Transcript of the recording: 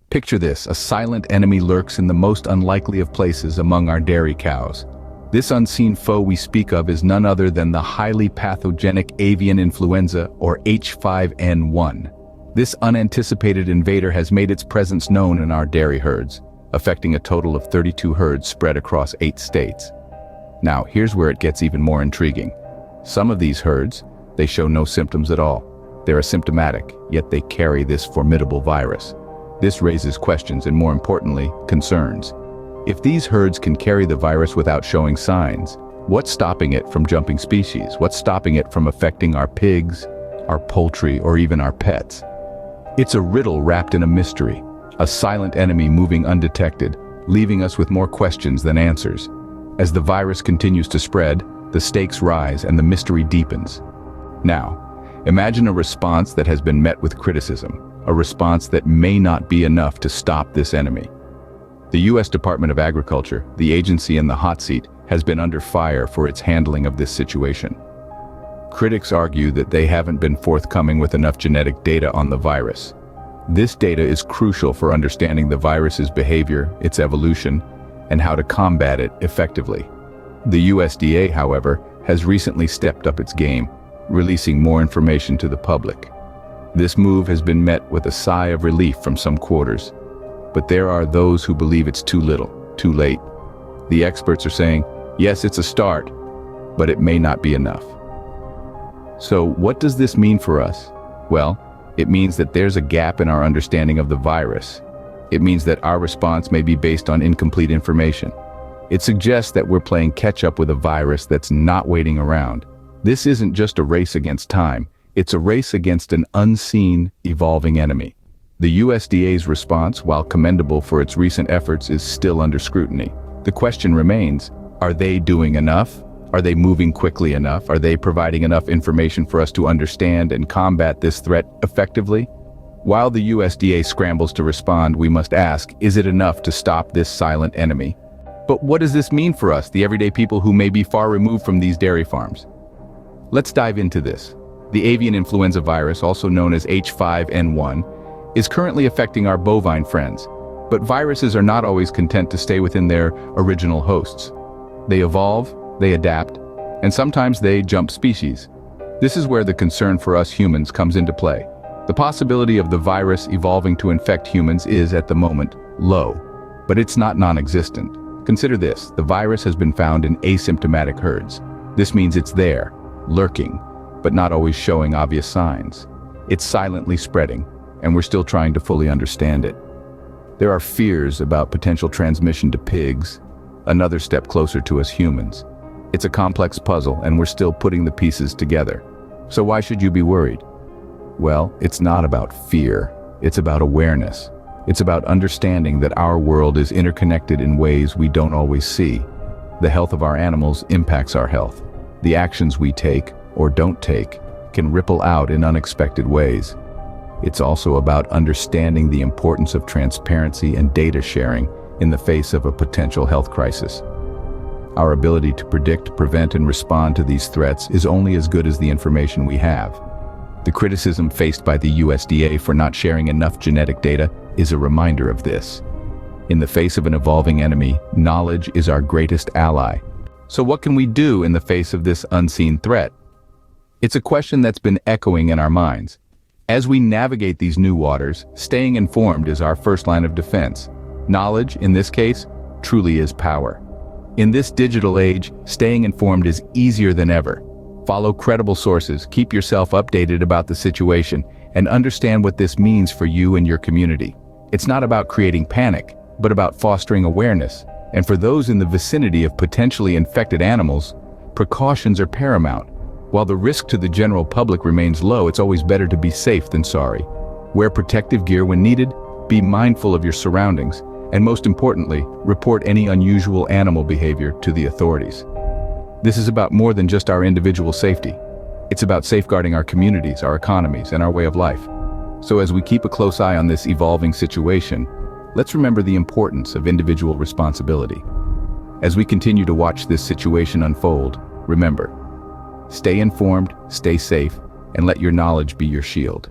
Picture this, a silent enemy lurks in the most unlikely of places among our dairy cows. This unseen foe we speak of is none other than the highly pathogenic avian influenza, or H5N1. This unanticipated invader has made its presence known in our dairy herds, affecting a total of 32 herds spread across 8 states. Now, here's where it gets even more intriguing. Some of these herds, they show no symptoms at all. They're asymptomatic, yet they carry this formidable virus. This raises questions and, more importantly, concerns. If these herds can carry the virus without showing signs, what's stopping it from jumping species? What's stopping it from affecting our pigs, our poultry, or even our pets? It's a riddle wrapped in a mystery, a silent enemy moving undetected, leaving us with more questions than answers. As the virus continues to spread, the stakes rise and the mystery deepens. Now, imagine a response that has been met with criticism, a response that may not be enough to stop this enemy. The U.S. Department of Agriculture, the agency in the hot seat, has been under fire for its handling of this situation. Critics argue that they haven't been forthcoming with enough genetic data on the virus. This data is crucial for understanding the virus's behavior, its evolution, and how to combat it effectively. The USDA, however, has recently stepped up its game, releasing more information to the public. This move has been met with a sigh of relief from some quarters. But there are those who believe it's too little, too late. The experts are saying, yes, it's a start, but it may not be enough. So what does this mean for us? Well, it means that there's a gap in our understanding of the virus. It means that our response may be based on incomplete information. It suggests that we're playing catch-up with a virus that's not waiting around. This isn't just a race against time. It's a race against an unseen, evolving enemy. The USDA's response, while commendable for its recent efforts, is still under scrutiny. The question remains, are they doing enough? Are they moving quickly enough? Are they providing enough information for us to understand and combat this threat effectively? While the USDA scrambles to respond, we must ask, is it enough to stop this silent enemy? But what does this mean for us, the everyday people who may be far removed from these dairy farms? Let's dive into this. The avian influenza virus, also known as H5N1, is currently affecting our bovine friends. But viruses are not always content to stay within their original hosts. They evolve, they adapt, and sometimes they jump species. This is where the concern for us humans comes into play. The possibility of the virus evolving to infect humans is, at the moment, low, but it's not non-existent. Consider this, the virus has been found in asymptomatic herds. This means it's there, lurking, but not always showing obvious signs. It's silently spreading, and we're still trying to fully understand it. There are fears about potential transmission to pigs, another step closer to us humans. It's a complex puzzle, and we're still putting the pieces together. So why should you be worried? Well, it's not about fear. It's about awareness. It's about understanding that our world is interconnected in ways we don't always see. The health of our animals impacts our health. The actions we take, or don't take, can ripple out in unexpected ways. It's also about understanding the importance of transparency and data sharing in the face of a potential health crisis. Our ability to predict, prevent, and respond to these threats is only as good as the information we have. The criticism faced by the USDA for not sharing enough genetic data is a reminder of this. In the face of an evolving enemy, knowledge is our greatest ally. So what can we do in the face of this unseen threat? It's a question that's been echoing in our minds. As we navigate these new waters, staying informed is our first line of defense. Knowledge, in this case, truly is power. In this digital age, staying informed is easier than ever. Follow credible sources, keep yourself updated about the situation, and understand what this means for you and your community. It's not about creating panic, but about fostering awareness. And for those in the vicinity of potentially infected animals, precautions are paramount. While the risk to the general public remains low, it's always better to be safe than sorry. Wear protective gear when needed, be mindful of your surroundings, and most importantly, report any unusual animal behavior to the authorities. This is about more than just our individual safety. It's about safeguarding our communities, our economies, and our way of life. So as we keep a close eye on this evolving situation, let's remember the importance of individual responsibility. As we continue to watch this situation unfold, remember, stay informed, stay safe, and let your knowledge be your shield.